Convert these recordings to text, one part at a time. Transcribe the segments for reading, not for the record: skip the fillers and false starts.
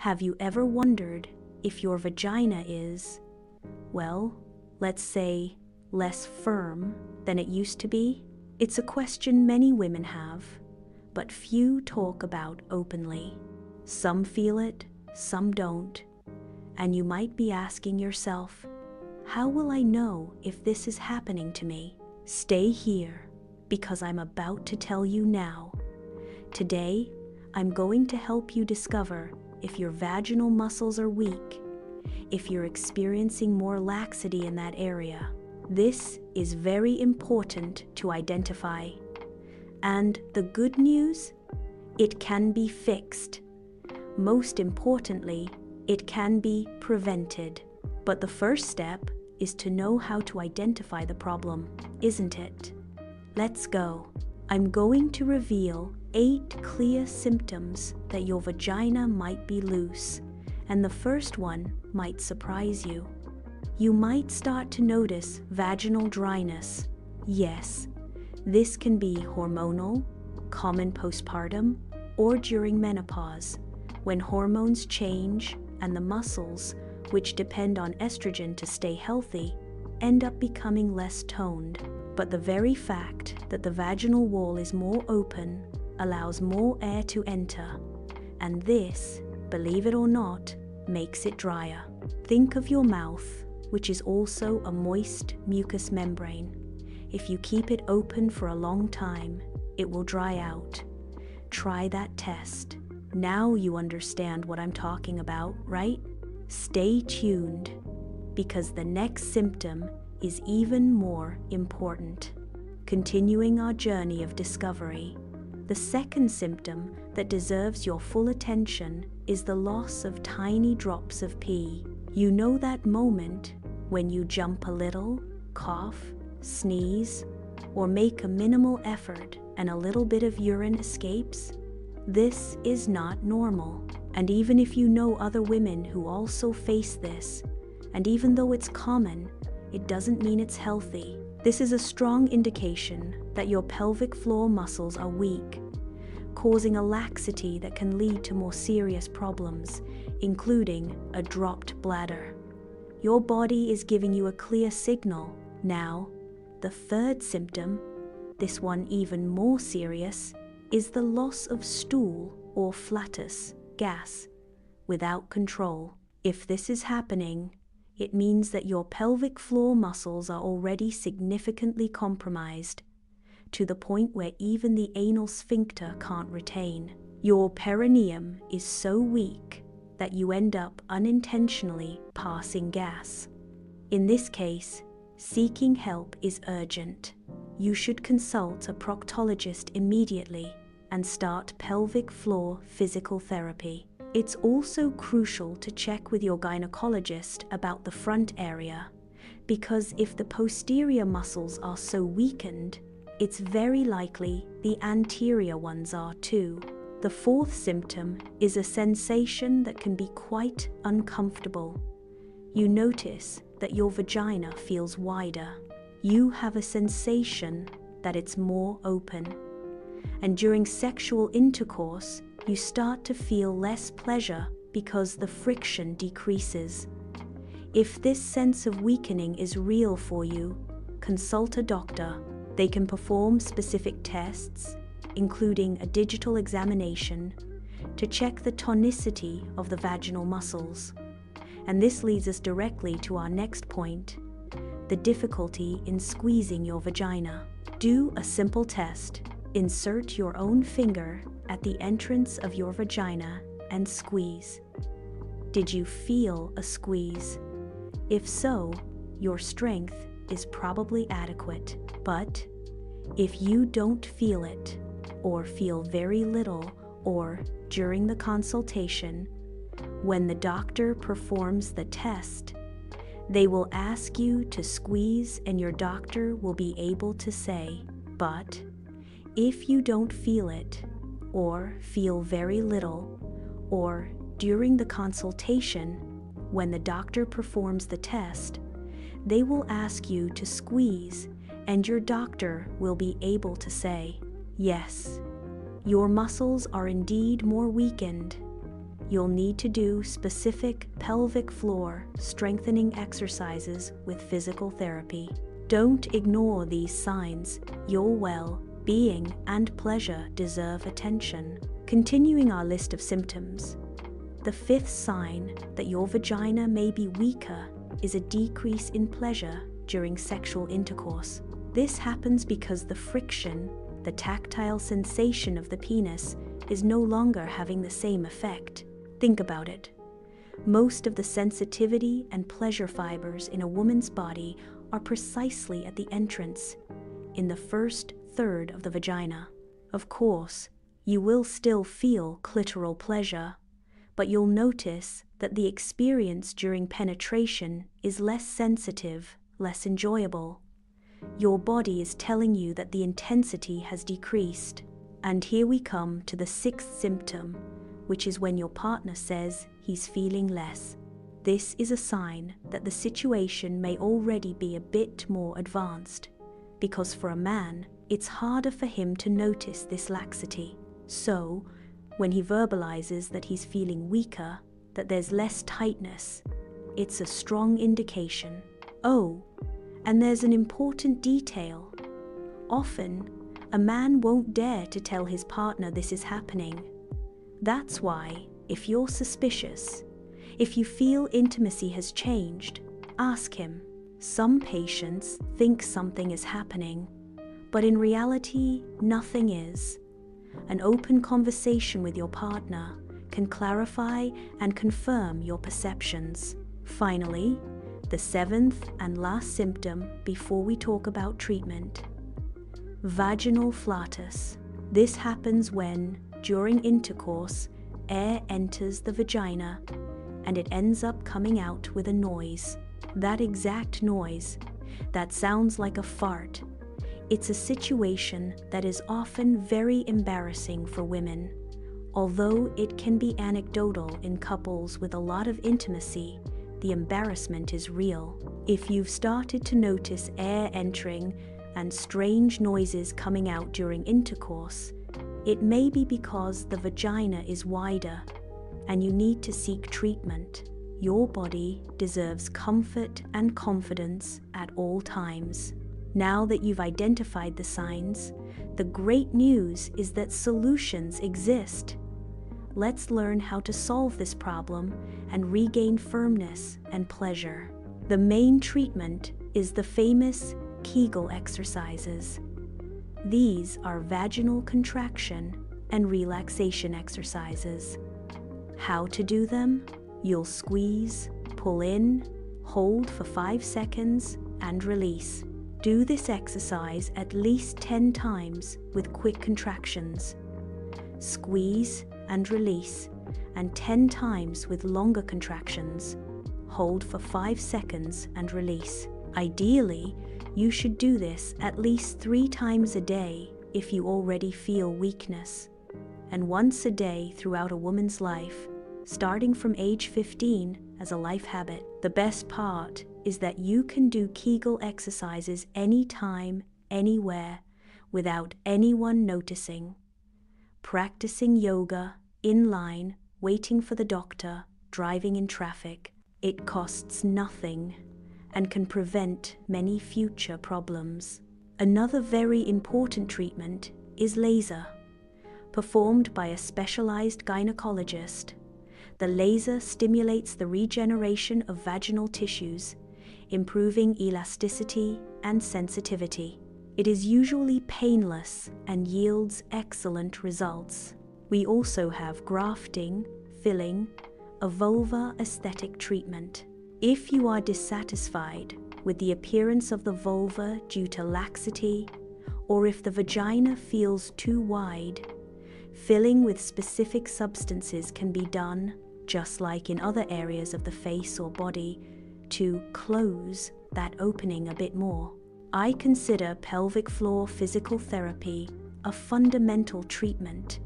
Have you ever wondered if your vagina is, well, let's say, less firm than it used to be? It's a question many women have, but few talk about openly. Some feel it, some don't, and you might be asking yourself, how will I know if this is happening to me? Stay here, because I'm about to tell you now. Today, I'm going to help you discover if your vaginal muscles are weak, if you're experiencing more laxity in that area. This is very important to identify. And the good news? It can be fixed. Most importantly, it can be prevented. But the first step is to know how to identify the problem, isn't it? Let's go. I'm going to reveal 8 clear symptoms that your vagina might be loose, and the first one might surprise you. You might start to notice vaginal dryness. Yes, this can be hormonal, common postpartum, or during menopause, when hormones change and the muscles, which depend on estrogen to stay healthy, end up becoming less toned. But the very fact that the vaginal wall is more open allows more air to enter, and this, believe it or not, makes it drier. Think of your mouth, which is also a moist mucous membrane. If you keep it open for a long time, it will dry out. Try that test. Now you understand what I'm talking about, right? Stay tuned, because the next symptom is even more important. Continuing our journey of discovery, the second symptom that deserves your full attention is the loss of tiny drops of pee. You know that moment when you jump a little, cough, sneeze, or make a minimal effort and a little bit of urine escapes? This is not normal. And even if you know other women who also face this, and even though it's common, it doesn't mean it's healthy. This is a strong indication that your pelvic floor muscles are weak, causing a laxity that can lead to more serious problems, including a dropped bladder. Your body is giving you a clear signal. Now, the third symptom, this one even more serious, is the loss of stool or flatus, gas, without control. If this is happening, it means that your pelvic floor muscles are already significantly compromised, to the point where even the anal sphincter can't retain. Your perineum is so weak that you end up unintentionally passing gas. In this case, seeking help is urgent. You should consult a proctologist immediately and start pelvic floor physical therapy. It's also crucial to check with your gynecologist about the front area, because if the posterior muscles are so weakened, it's very likely the anterior ones are too. The fourth symptom is a sensation that can be quite uncomfortable. You notice that your vagina feels wider. You have a sensation that it's more open. And during sexual intercourse, you start to feel less pleasure because the friction decreases. If this sense of weakening is real for you, consult a doctor. They can perform specific tests, including a digital examination, to check the tonicity of the vaginal muscles. And this leads us directly to our next point, the difficulty in squeezing your vagina. Do a simple test. Insert your own finger at the entrance of your vagina and squeeze. Did you feel a squeeze? If so, your strength is probably adequate. But if you don't feel it, or feel very little, or during the consultation, when the doctor performs the test, they will ask you to squeeze and your doctor will be able to say, but if you don't feel it, or feel very little, or during the consultation, when the doctor performs the test, they will ask you to squeeze and your doctor will be able to say, yes, your muscles are indeed more weakened. you'll need to do specific pelvic floor strengthening exercises with physical therapy. Don't ignore these signs. Your well-being and pleasure deserve attention. Continuing our list of symptoms, the fifth sign that your vagina may be weaker is a decrease in pleasure during sexual intercourse. This happens because the friction, the tactile sensation of the penis, is no longer having the same effect. Think about it. Most of the sensitivity and pleasure fibers in a woman's body are precisely at the entrance, in the first third of the vagina. Of course, you will still feel clitoral pleasure, but you'll notice that the experience during penetration is less sensitive, less enjoyable. Your body is telling you that the intensity has decreased. And here we come to the sixth symptom, which is when your partner says he's feeling less. This is a sign that the situation may already be a bit more advanced, because for a man, it's harder for him to notice this laxity. So, when he verbalizes that he's feeling weaker, that there's less tightness, it's a strong indication. Oh, and there's an important detail. Often, a man won't dare to tell his partner this is happening. That's why, if you're suspicious, if you feel intimacy has changed, ask him. Some patients think something is happening, but in reality, nothing is. An open conversation with your partner can clarify and confirm your perceptions. Finally, the seventh and last symptom before we talk about treatment. Vaginal flatus. This happens when, during intercourse, air enters the vagina and it ends up coming out with a noise. That exact noise, that sounds like a fart. It's a situation that is often very embarrassing for women. Although it can be anecdotal in couples with a lot of intimacy, the embarrassment is real. If you've started to notice air entering and strange noises coming out during intercourse, it may be because the vagina is wider and you need to seek treatment. Your body deserves comfort and confidence at all times. Now that you've identified the signs, the great news is that solutions exist. Let's learn how to solve this problem and regain firmness and pleasure. The main treatment is the famous Kegel exercises. These are vaginal contraction and relaxation exercises. How to do them? You'll squeeze, pull in, hold for 5 seconds, and release. Do this exercise at least 10 times with quick contractions. Squeeze and release, and 10 times with longer contractions. Hold for 5 seconds and release. Ideally, you should do this at least 3 times a day if you already feel weakness, and once a day throughout a woman's life, starting from age 15 as a life habit. The best part is that you can do Kegel exercises anytime, anywhere, without anyone noticing. Practicing yoga, in line, waiting for the doctor, driving in traffic, it costs nothing and can prevent many future problems. Another very important treatment is laser. Performed by a specialized gynecologist, the laser stimulates the regeneration of vaginal tissues, improving elasticity and sensitivity. It is usually painless and yields excellent results. We also have grafting, filling, a vulva aesthetic treatment. If you are dissatisfied with the appearance of the vulva due to laxity, or if the vagina feels too wide, filling with specific substances can be done, just like in other areas of the face or body, to close that opening a bit more. I consider pelvic floor physical therapy a fundamental treatment,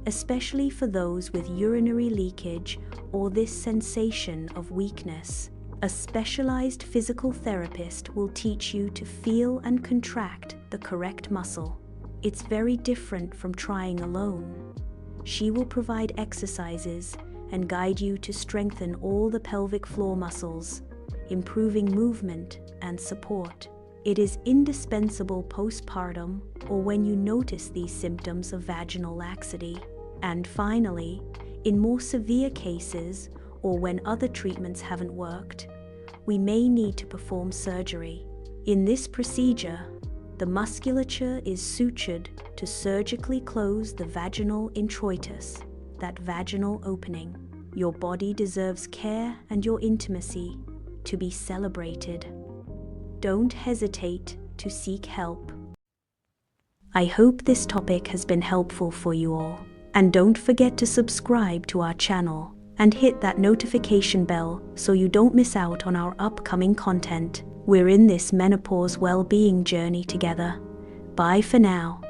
especially for those with urinary leakage or this sensation of weakness. A specialized physical therapist will teach you to feel and contract the correct muscle. It's very different from trying alone. She will provide exercises and guide you to strengthen all the pelvic floor muscles, improving movement and support. It is indispensable postpartum or when you notice these symptoms of vaginal laxity. And finally, in more severe cases or when other treatments haven't worked, we may need to perform surgery. In this procedure, the musculature is sutured to surgically close the vaginal introitus, that vaginal opening. Your body deserves care and your intimacy to be celebrated. Don't hesitate to seek help. I hope this topic has been helpful for you all. And don't forget to subscribe to our channel and hit that notification bell so you don't miss out on our upcoming content. We're in this menopause well-being journey together. Bye for now.